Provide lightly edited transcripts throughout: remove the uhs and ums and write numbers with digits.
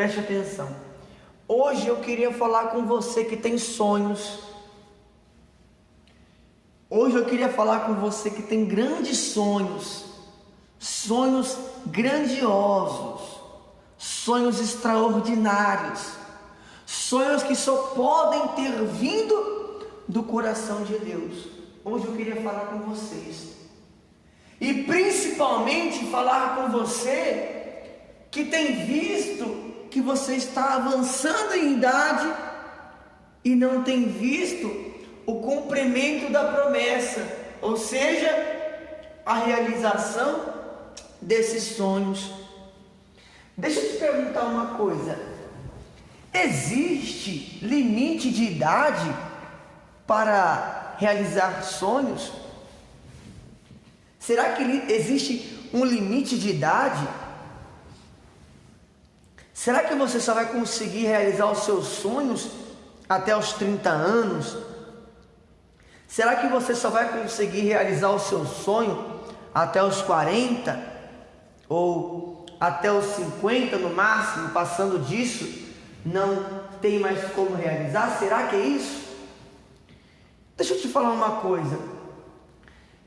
Preste atenção. Hoje eu queria falar com você que tem sonhos. Hoje eu queria falar com você que tem grandes sonhos. Sonhos grandiosos. Sonhos extraordinários. Sonhos que só podem ter vindo do coração de Deus. Hoje eu queria falar com vocês. E principalmente falar com você que tem visto que você está avançando em idade e não tem visto o cumprimento da promessa, ou seja, a realização desses sonhos. Deixa eu te perguntar uma coisa: existe limite de idade para realizar sonhos? Será que existe um limite de idade? Será que você só vai conseguir realizar os seus sonhos até os 30 anos? Será que você só vai conseguir realizar o seu sonho até os 40? Ou até os 50 no máximo? Passando disso, não tem mais como realizar? Será que é isso? Deixa eu te falar uma coisa.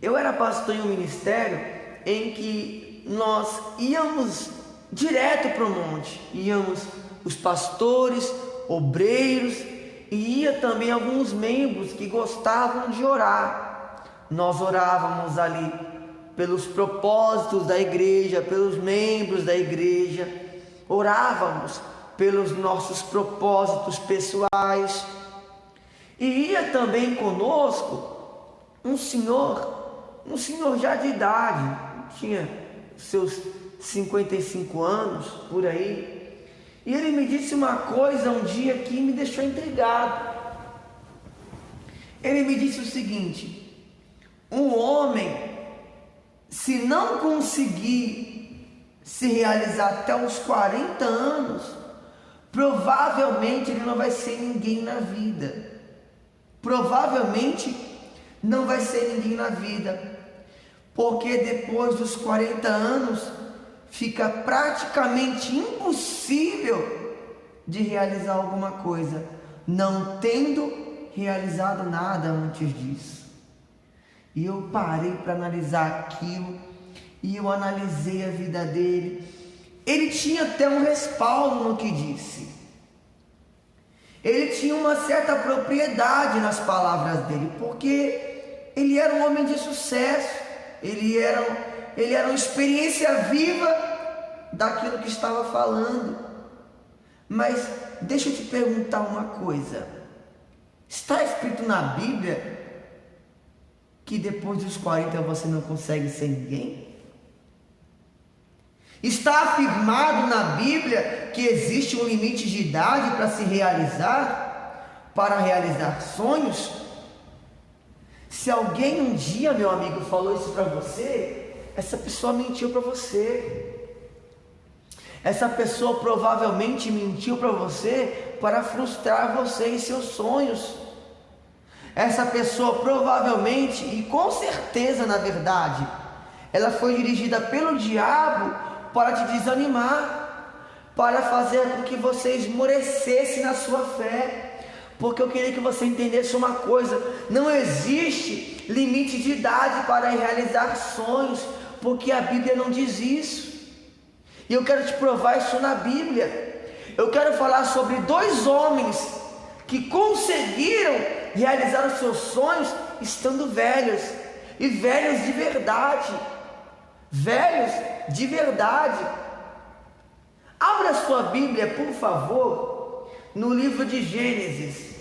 Eu era pastor em um ministério em que nós íamos direto para o monte. Íamos os pastores, obreiros, e ia também alguns membros que gostavam de orar. Nós orávamos ali pelos propósitos da igreja, pelos membros da igreja. Orávamos pelos nossos propósitos pessoais. E ia também conosco um senhor já de idade, tinha seus 55 anos, por aí. E ele me disse uma coisa um dia que me deixou intrigado. Ele me disse o seguinte: um homem, se não conseguir se realizar até os 40 anos, provavelmente ele não vai ser ninguém na vida. Provavelmente não vai ser ninguém na vida, porque depois dos 40 anos fica praticamente impossível de realizar alguma coisa, não tendo realizado nada antes disso. E eu parei para analisar aquilo, e eu analisei a vida dele. Ele tinha até um respaldo no que disse. Ele tinha uma certa propriedade nas palavras dele, porque ele era um homem de sucesso. Ele era uma experiência viva daquilo que estava falando. Mas deixa eu te perguntar uma coisa: está escrito na Bíblia que depois dos 40 você não consegue ser ninguém? Está afirmado na Bíblia que existe um limite de idade para se realizar, para realizar sonhos? Se alguém um dia, meu amigo, falou isso para você, essa pessoa mentiu para você. Essa pessoa provavelmente mentiu para você para frustrar você em seus sonhos. Essa pessoa provavelmente, e com certeza na verdade, ela foi dirigida pelo diabo para te desanimar, para fazer com que você esmorecesse na sua fé. Porque eu queria que você entendesse uma coisa: não existe limite de idade para realizar sonhos, porque a Bíblia não diz isso. E eu quero te provar isso na Bíblia. Eu quero falar sobre dois homens que conseguiram realizar os seus sonhos estando velhos, e velhos de verdade. Velhos de verdade. Abra sua Bíblia, por favor, no livro de Gênesis.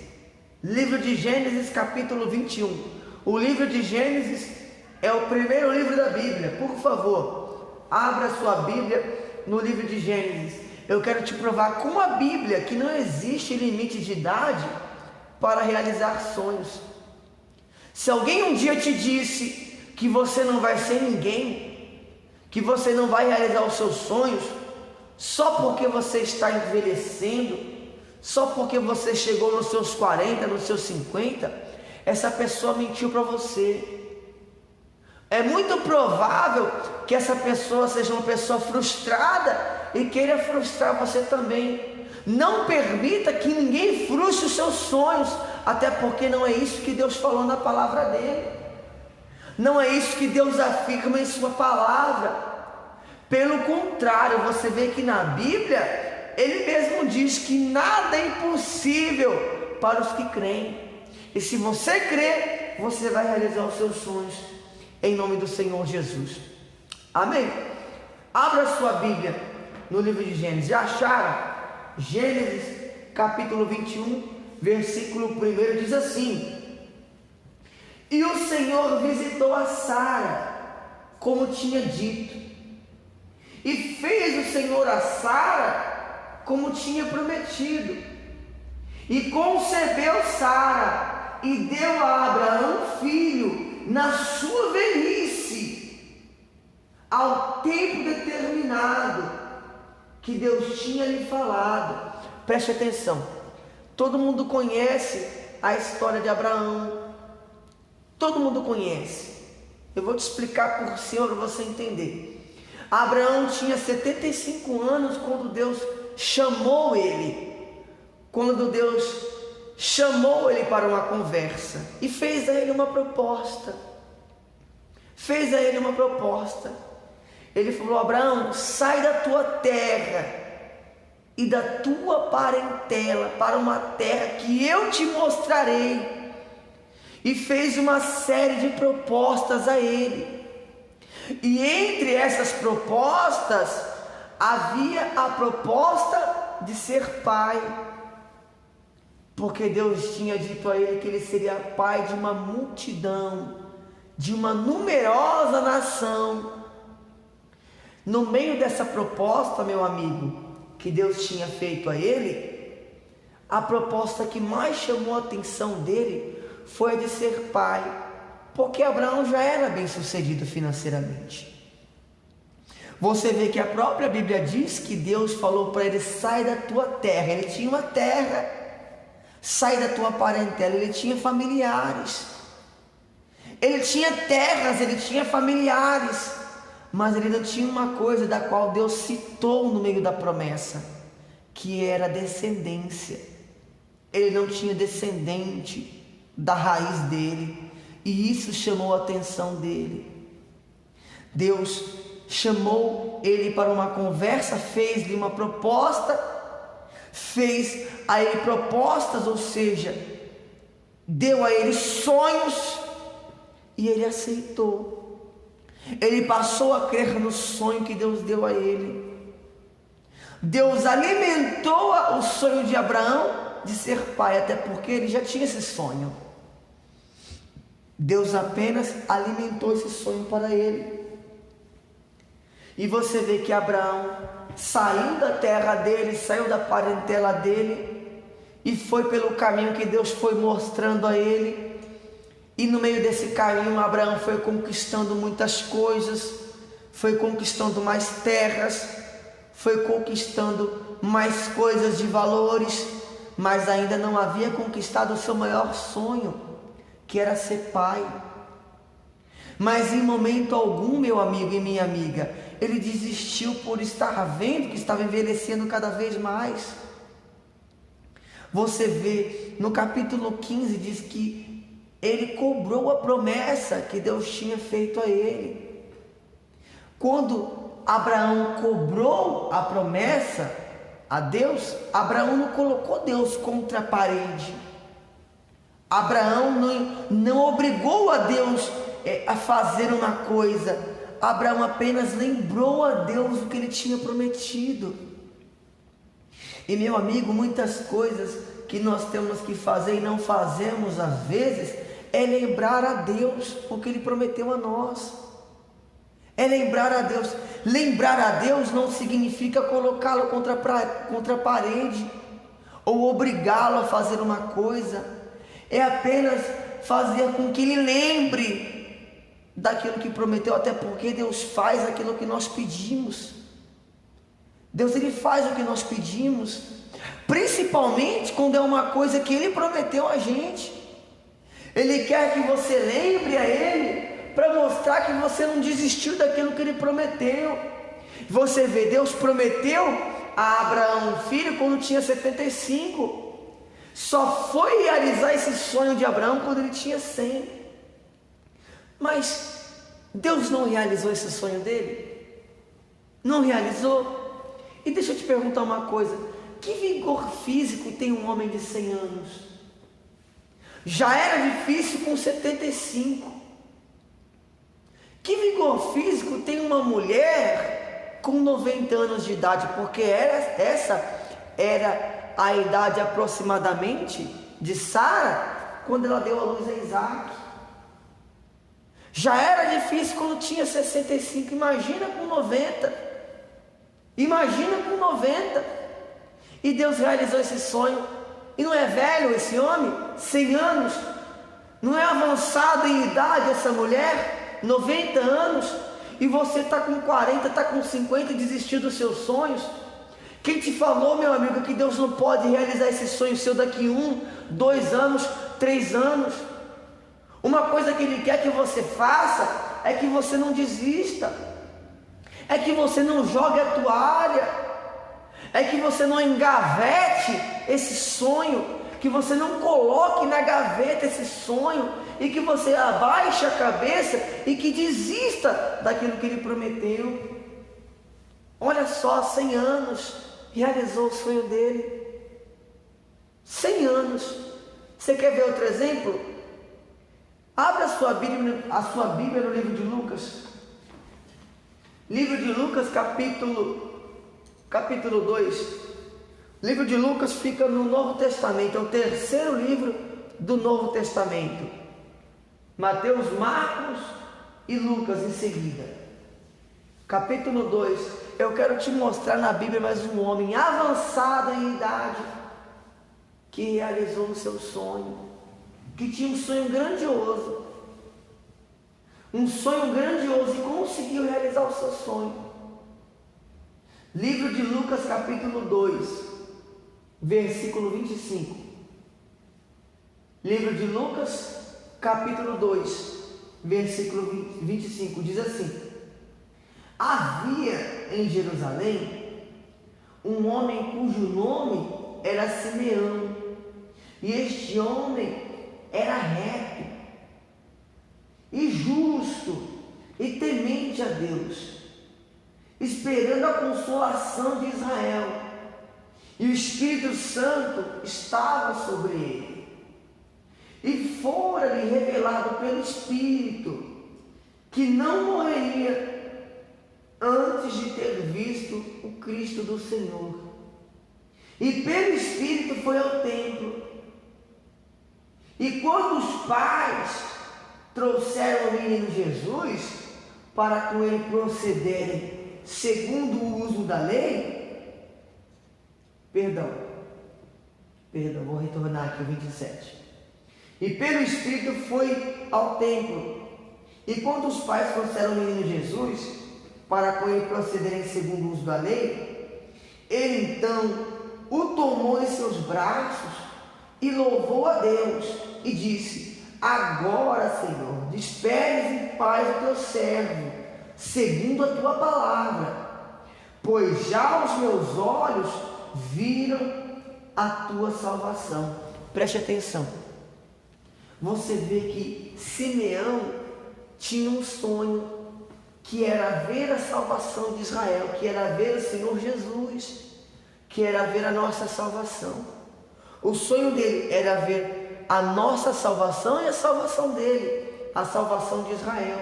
Livro de Gênesis, capítulo 21. O livro de Gênesis é o primeiro livro da Bíblia. Por favor, abra sua Bíblia no livro de Gênesis. Eu quero te provar com a Bíblia que não existe limite de idade para realizar sonhos. Se alguém um dia te disse que você não vai ser ninguém, que você não vai realizar os seus sonhos, só porque você está envelhecendo, só porque você chegou nos seus 40, nos seus 50, essa pessoa mentiu para você. é muito provável que essa pessoa seja uma pessoa frustrada e queira frustrar você também. Não permita que ninguém frustre os seus sonhos, até porque não é isso que Deus falou na palavra dele. Não é isso que Deus afirma em sua palavra. Pelo contrário, você vê que na Bíblia, Ele mesmo diz que nada é impossível para os que creem. E se você crer, você vai realizar os seus sonhos, em nome do Senhor Jesus. Amém? Abra sua Bíblia no livro de Gênesis. Já acharam? Gênesis capítulo 21, versículo 1 diz assim: E o Senhor visitou a Sara, como tinha dito, e fez o Senhor a Sara como tinha prometido, e concebeu Sara, e deu a Abraão um filho na sua velhice, ao tempo determinado que Deus tinha lhe falado. Preste atenção, todo mundo conhece a história de Abraão, todo mundo conhece. Eu vou te explicar por cima para você entender. Abraão tinha 75 anos quando Deus chamou ele, para uma conversa e fez a ele uma proposta. Ele falou: Abraão, sai da tua terra e da tua parentela para uma terra que eu te mostrarei. E fez uma série de propostas a ele. E entre essas propostas havia a proposta de ser pai, porque Deus tinha dito a ele que ele seria pai de uma multidão, de uma numerosa nação. No meio dessa proposta, meu amigo, que Deus tinha feito a ele, a proposta que mais chamou a atenção dele foi a de ser pai, porque Abraão já era bem sucedido financeiramente. Você vê que a própria Bíblia diz que Deus falou para ele: sai da tua terra. Ele tinha uma terra. Sai da tua parentela. Ele tinha familiares, ele tinha terras, ele tinha familiares, mas ele não tinha uma coisa da qual Deus citou no meio da promessa, que era a descendência. Ele não tinha descendente da raiz dele, e isso chamou a atenção dele. Deus chamou ele para uma conversa, fez-lhe uma proposta, fez a ele propostas, ou seja, deu a ele sonhos, e ele aceitou. Ele passou a crer no sonho que Deus deu a ele. Deus alimentou o sonho de Abraão de ser pai, até porque ele já tinha esse sonho. Deus apenas alimentou esse sonho para ele. E você vê que Abraão saiu da terra dele, saiu da parentela dele, e foi pelo caminho que Deus foi mostrando a ele. E no meio desse caminho, Abraão foi conquistando muitas coisas, foi conquistando mais terras, foi conquistando mais coisas de valores, mas ainda não havia conquistado o seu maior sonho, que era ser pai. Mas em momento algum, meu amigo e minha amiga, ele desistiu por estar vendo que estava envelhecendo cada vez mais. Você vê no capítulo 15, diz que ele cobrou a promessa que Deus tinha feito a ele. Quando Abraão cobrou a promessa a Deus, Abraão não colocou Deus contra a parede. Abraão não obrigou a Deus a fazer uma coisa. Abraão apenas lembrou a Deus o que ele tinha prometido. E meu amigo, muitas coisas que nós temos que fazer e não fazemos às vezes, é lembrar a Deus o que Ele prometeu a nós. É lembrar a Deus. Lembrar a Deus não significa colocá-lo contra a parede, ou obrigá-lo a fazer uma coisa. É apenas fazer com que Ele lembre daquilo que prometeu, até porque Deus faz aquilo que nós pedimos. Deus, Ele faz o que nós pedimos, principalmente quando é uma coisa que Ele prometeu a gente. Ele quer que você lembre a Ele, para mostrar que você não desistiu daquilo que Ele prometeu. Você vê, Deus prometeu a Abraão um filho quando tinha 75. Só foi realizar esse sonho de Abraão quando ele tinha 100. Mas Deus não realizou esse sonho dele? Não realizou? E deixa eu te perguntar uma coisa: que vigor físico tem um homem de 100 anos? Já era difícil com 75. Que vigor físico tem uma mulher com 90 anos de idade? Porque essa era a idade aproximadamente de Sara quando ela deu à luz a Isaac. Já era difícil quando tinha 65, imagina com 90. Imagina com 90. E Deus realizou esse sonho. E não é velho esse homem? 100 anos. Não é avançado em idade essa mulher? 90 anos. E você está com 40, está com 50 e desistiu dos seus sonhos? Quem te falou, meu amigo, que Deus não pode realizar esse sonho seu daqui 1, 2 anos, 3 anos? Uma coisa que Ele quer que você faça é que você não desista, é que você não jogue a toalha, é que você não engavete esse sonho, que você não coloque na gaveta esse sonho, e que você abaixe a cabeça e que desista daquilo que Ele prometeu. Olha só, 100 anos realizou o sonho dele. 100 anos. Você quer ver outro exemplo? Abra a sua Bíblia no livro de Lucas. Livro de Lucas, capítulo 2. Livro de Lucas fica no Novo Testamento, é o terceiro livro do Novo Testamento. Mateus, Marcos e Lucas em seguida. Capítulo 2. Eu quero te mostrar na Bíblia mais um homem avançado em idade que realizou o seu sonho, que tinha um sonho grandioso, e conseguiu realizar o seu sonho. Livro de Lucas, capítulo 2, versículo 25. Livro de Lucas, capítulo 2, versículo 25, diz assim: havia em Jerusalém um homem cujo nome era Simeão, e este homem era reto e justo e temente a Deus, esperando a consolação de Israel, e o Espírito Santo estava sobre ele, e fora-lhe revelado pelo Espírito que não morreria antes de ter visto o Cristo do Senhor. E pelo Espírito foi ao templo. E quando os pais trouxeram o menino Jesus para com ele procederem segundo o uso da lei, vou retornar aqui o 27. E pelo Espírito foi ao templo. E quando os pais trouxeram o menino Jesus para com ele procederem segundo o uso da lei, ele então o tomou em seus braços e louvou a Deus e disse: agora, Senhor, despedes em paz o teu servo, segundo a tua palavra, pois já os meus olhos viram a tua salvação. Preste atenção. Você vê que Simeão tinha um sonho, que era ver a salvação de Israel, que era ver o Senhor Jesus, que era ver a nossa salvação. O sonho dele era ver a nossa salvação e a salvação dele, a salvação de Israel.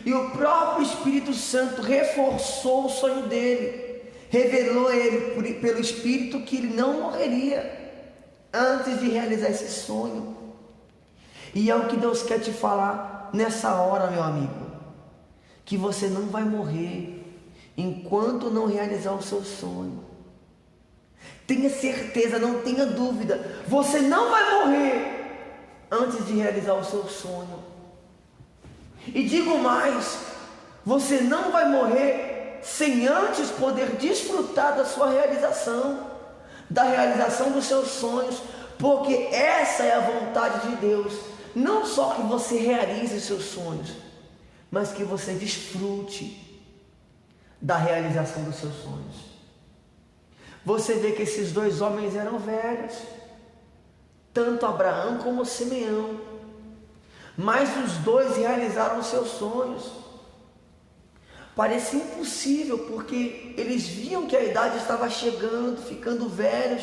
E o próprio Espírito Santo reforçou o sonho dele, revelou a ele pelo Espírito que ele não morreria antes de realizar esse sonho. E é o que Deus quer te falar nessa hora, meu amigo, que você não vai morrer enquanto não realizar o seu sonho. Tenha certeza, não tenha dúvida, você não vai morrer antes de realizar o seu sonho. E digo mais, você não vai morrer sem antes poder desfrutar da sua realização, da realização dos seus sonhos, porque essa é a vontade de Deus. Não só que você realize os seus sonhos, mas que você desfrute da realização dos seus sonhos. Você vê que esses dois homens eram velhos, tanto Abraão como Simeão, mas os dois realizaram seus sonhos. Parecia impossível, porque eles viam que a idade estava chegando, ficando velhos,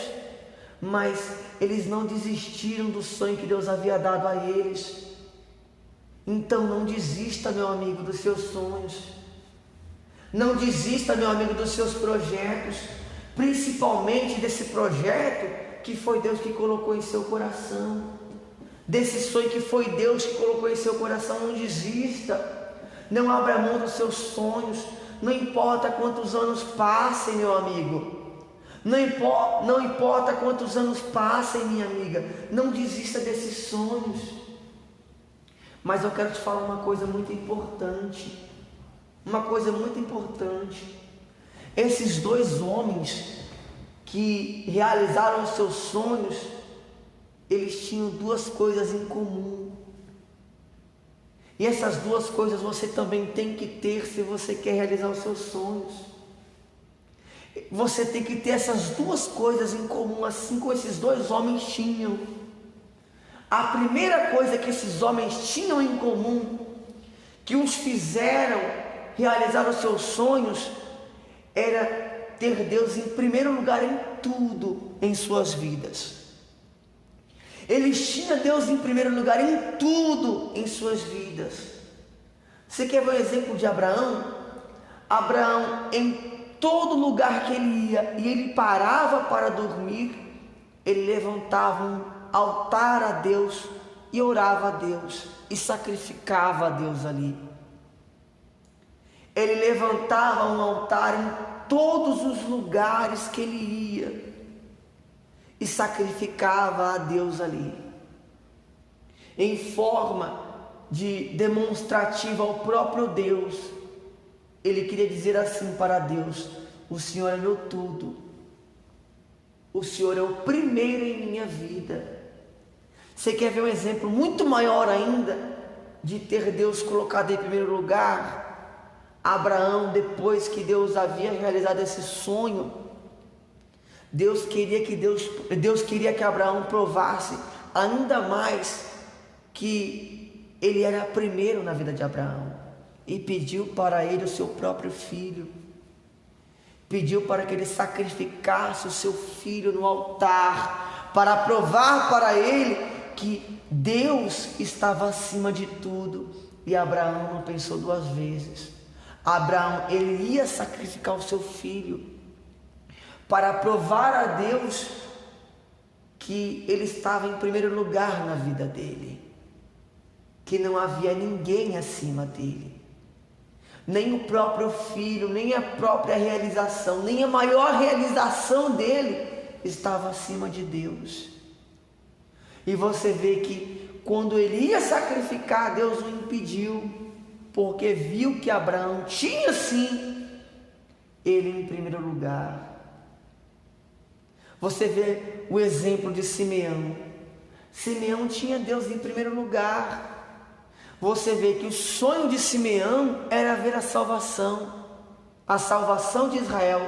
mas eles não desistiram do sonho que Deus havia dado a eles. Então não desista, meu amigo, dos seus sonhos. Não desista, meu amigo, dos seus projetos, principalmente desse projeto que foi Deus que colocou em seu coração, desse sonho que foi Deus que colocou em seu coração. Não desista. Não abra mão dos seus sonhos, não importa quantos anos passem, meu amigo. Não importa quantos anos passem, minha amiga. Não desista desses sonhos. Mas eu quero te falar uma coisa muito importante. Uma coisa muito importante. Esses dois homens que realizaram os seus sonhos, eles tinham duas coisas em comum. E essas duas coisas você também tem que ter se você quer realizar os seus sonhos. Você tem que ter essas duas coisas em comum, assim como esses dois homens tinham. A primeira coisa que esses homens tinham em comum, que os fizeram realizar os seus sonhos, era ter Deus em primeiro lugar em tudo em suas vidas. Eles tinham Deus em primeiro lugar em tudo em suas vidas. Você quer ver o exemplo de Abraão? Abraão, em todo lugar que ele ia e ele parava para dormir, ele levantava um altar a Deus e orava a Deus e sacrificava a Deus ali. Ele levantava um altar em todos os lugares que ele ia e sacrificava a Deus ali, em forma de demonstrativa ao próprio Deus. Ele queria dizer assim para Deus: o Senhor é meu tudo, o Senhor é o primeiro em minha vida. Você quer ver um exemplo muito maior ainda de ter Deus colocado em primeiro lugar? Abraão, depois que Deus havia realizado esse sonho, Deus queria que Abraão provasse ainda mais que ele era primeiro na vida de Abraão, e pediu para ele o seu próprio filho, pediu para que ele sacrificasse o seu filho no altar, para provar para ele que Deus estava acima de tudo. E Abraão não pensou duas vezes. Abraão, ele ia sacrificar o seu filho para provar a Deus que ele estava em primeiro lugar na vida dele, que não havia ninguém acima dele, nem o próprio filho, nem a própria realização, nem a maior realização dele estava acima de Deus. E você vê que quando ele ia sacrificar, Deus o impediu, porque viu que Abraão tinha sim ele em primeiro lugar. Você vê o exemplo de Simeão. Simeão tinha Deus em primeiro lugar. Você vê que o sonho de Simeão era ver a salvação de Israel,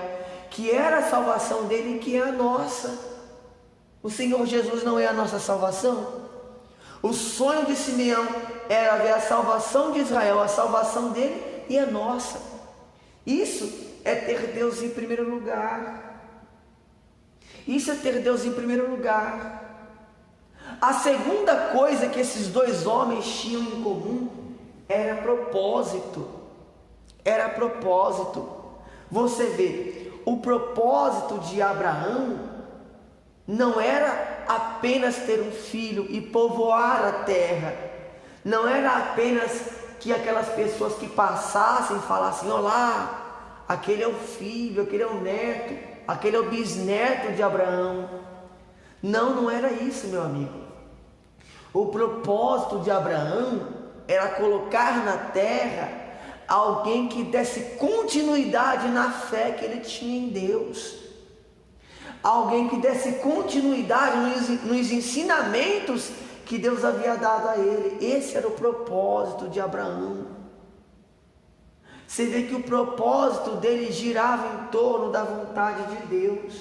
que era a salvação dele e que é a nossa. O Senhor Jesus não é a nossa salvação? O sonho de Simeão era ver a salvação de Israel, a salvação dele e a nossa. Isso é ter Deus em primeiro lugar. Isso é ter Deus em primeiro lugar. A segunda coisa que esses dois homens tinham em comum era propósito. Era propósito. Você vê, o propósito de Abraão não era apenas ter um filho e povoar a terra. Não era apenas que aquelas pessoas que passassem falassem: olá, aquele é o filho, aquele é o neto, aquele é o bisneto de Abraão. Não era isso, meu amigo. O propósito de Abraão era colocar na terra alguém que desse continuidade na fé que ele tinha em Deus, alguém que desse continuidade nos ensinamentos que Deus havia dado a ele. Esse era o propósito de Abraão. Você vê que o propósito dele girava em torno da vontade de Deus.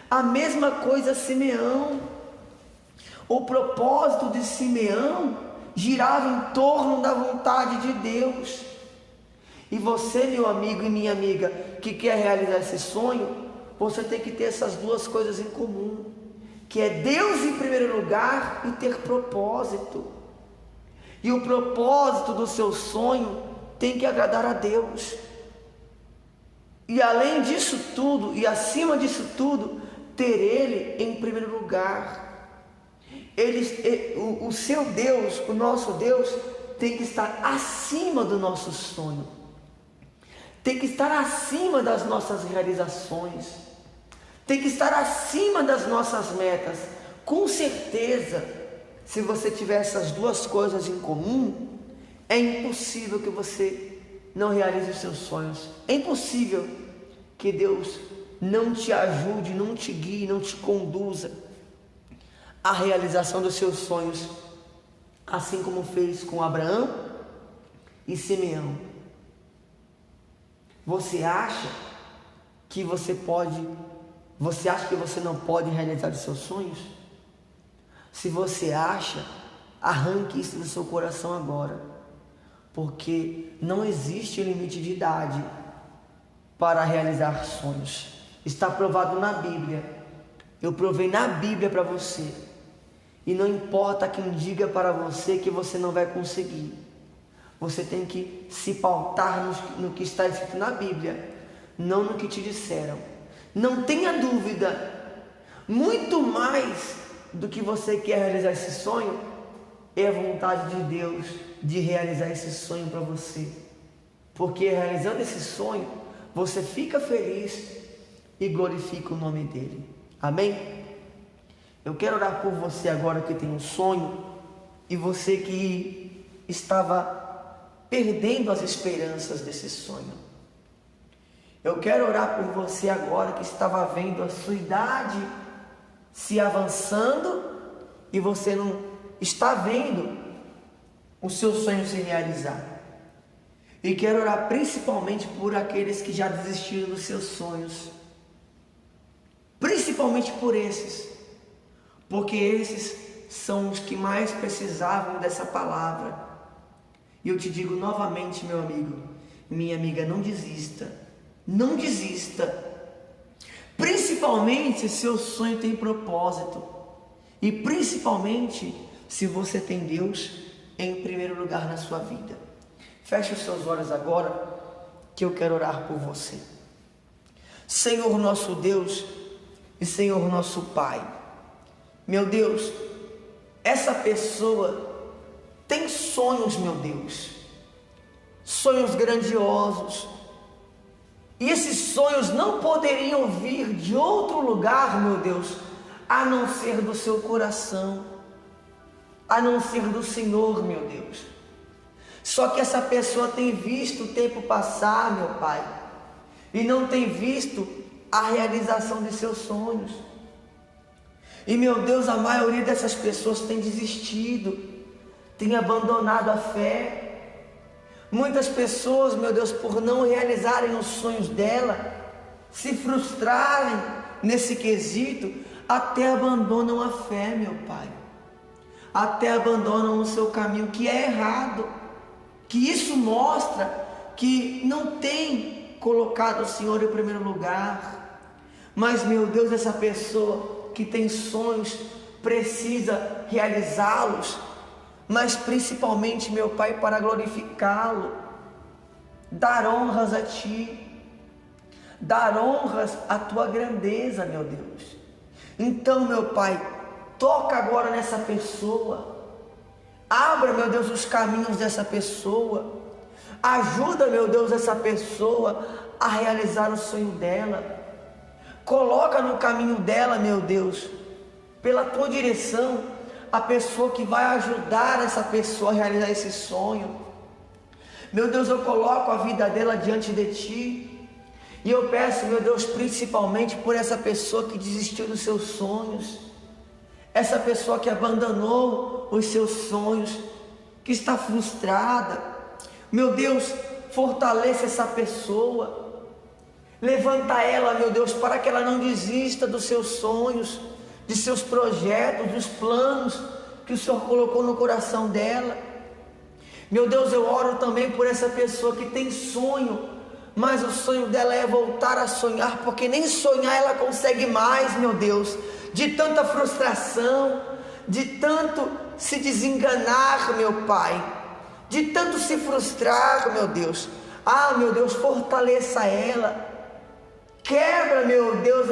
A mesma coisa Simeão. O propósito de Simeão girava em torno da vontade de Deus. E você, meu amigo e minha amiga, que quer realizar esse sonho, você tem que ter essas duas coisas em comum, que é Deus em primeiro lugar e ter propósito. E o propósito do seu sonho tem que agradar a Deus. E além disso tudo, e acima disso tudo, ter Ele em primeiro lugar. O seu Deus, o nosso Deus, tem que estar acima do nosso sonho, tem que estar acima das nossas realizações, tem que estar acima das nossas metas. Com certeza, se você tiver essas duas coisas em comum, é impossível que você não realize os seus sonhos. É impossível que Deus não te ajude, não te guie, não te conduza à realização dos seus sonhos, assim como fez com Abraão e Simeão. Você acha que você não pode realizar os seus sonhos? Se você acha, arranque isso do seu coração agora, porque não existe limite de idade para realizar sonhos. Está provado na Bíblia. Eu provei na Bíblia para você. E não importa quem diga para você que você não vai conseguir. Você tem que se pautar no que está escrito na Bíblia, não no que te disseram. Não tenha dúvida, muito mais do que você quer realizar esse sonho, é a vontade de Deus de realizar esse sonho para você. Porque realizando esse sonho, você fica feliz e glorifica o nome dele. Amém? Eu quero orar por você agora que tem um sonho, e você que estava perdendo as esperanças desse sonho. Eu quero orar por você agora que estava vendo a sua idade se avançando e você não está vendo o seu sonho se realizar. E quero orar principalmente por aqueles que já desistiram dos seus sonhos. Principalmente por esses, porque esses são os que mais precisavam dessa palavra. E eu te digo novamente, meu amigo, minha amiga, não desista. Não desista. Principalmente se seu sonho tem propósito. E principalmente se você tem Deus em primeiro lugar na sua vida. Feche os seus olhos agora, que eu quero orar por você. Senhor nosso Deus e Senhor nosso Pai, meu Deus, essa pessoa tem sonhos, meu Deus, sonhos grandiosos, e esses sonhos não poderiam vir de outro lugar, meu Deus, a não ser do seu coração, a não ser do Senhor, meu Deus. Só que essa pessoa tem visto o tempo passar, meu Pai, e não tem visto a realização de seus sonhos. E, meu Deus, a maioria dessas pessoas tem desistido, tem abandonado a fé. Muitas pessoas, meu Deus, por não realizarem os sonhos dela, se frustrarem nesse quesito, até abandonam a fé, meu Pai. Até abandonam o seu caminho, que é errado. Que isso mostra que não tem colocado o Senhor em primeiro lugar. Mas, meu Deus, essa pessoa que tem sonhos precisa realizá-los, mas principalmente, meu Pai, para glorificá-lo, dar honras a Ti, dar honras à Tua grandeza, meu Deus. Então, meu Pai, toca agora nessa pessoa, abra, meu Deus, os caminhos dessa pessoa, ajuda, meu Deus, essa pessoa a realizar o sonho dela, coloca no caminho dela, meu Deus, pela Tua direção, a pessoa que vai ajudar essa pessoa a realizar esse sonho. Meu Deus, eu coloco a vida dela diante de Ti, e eu peço, meu Deus, principalmente por essa pessoa que desistiu dos seus sonhos, essa pessoa que abandonou os seus sonhos, que está frustrada. Meu Deus, fortaleça essa pessoa, levanta ela, meu Deus, para que ela não desista dos seus sonhos, de seus projetos, dos planos que o Senhor colocou no coração dela. Meu Deus, eu oro também por essa pessoa que tem sonho, mas o sonho dela é voltar a sonhar, porque nem sonhar ela consegue mais, meu Deus, de tanta frustração, de tanto se desenganar, meu Pai, de tanto se frustrar, meu Deus. Ah, meu Deus, fortaleça ela, quebra, meu Deus,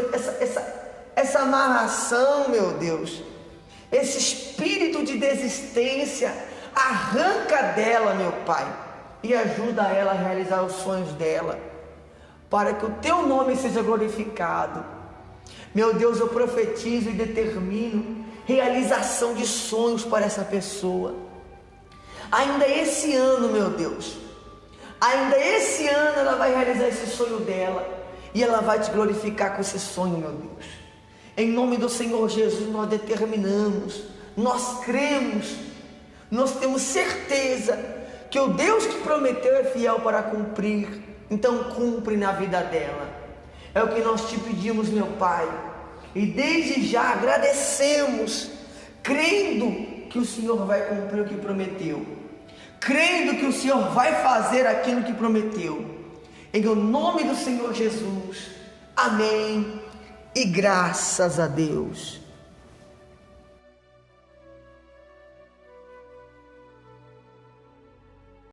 essa amarração, meu Deus, esse espírito de desistência, arranca dela, meu Pai, e ajuda ela a realizar os sonhos dela, para que o Teu nome seja glorificado. Meu Deus, eu profetizo e determino realização de sonhos para essa pessoa, ainda esse ano, meu Deus, ainda esse ano ela vai realizar esse sonho dela, e ela vai Te glorificar com esse sonho, meu Deus. Em nome do Senhor Jesus, nós determinamos, nós cremos, nós temos certeza que o Deus que prometeu é fiel para cumprir. Então cumpre na vida dela, é o que nós Te pedimos, meu Pai, e desde já agradecemos, crendo que o Senhor vai cumprir o que prometeu, crendo que o Senhor vai fazer aquilo que prometeu, em nome do Senhor Jesus, amém, e graças a Deus.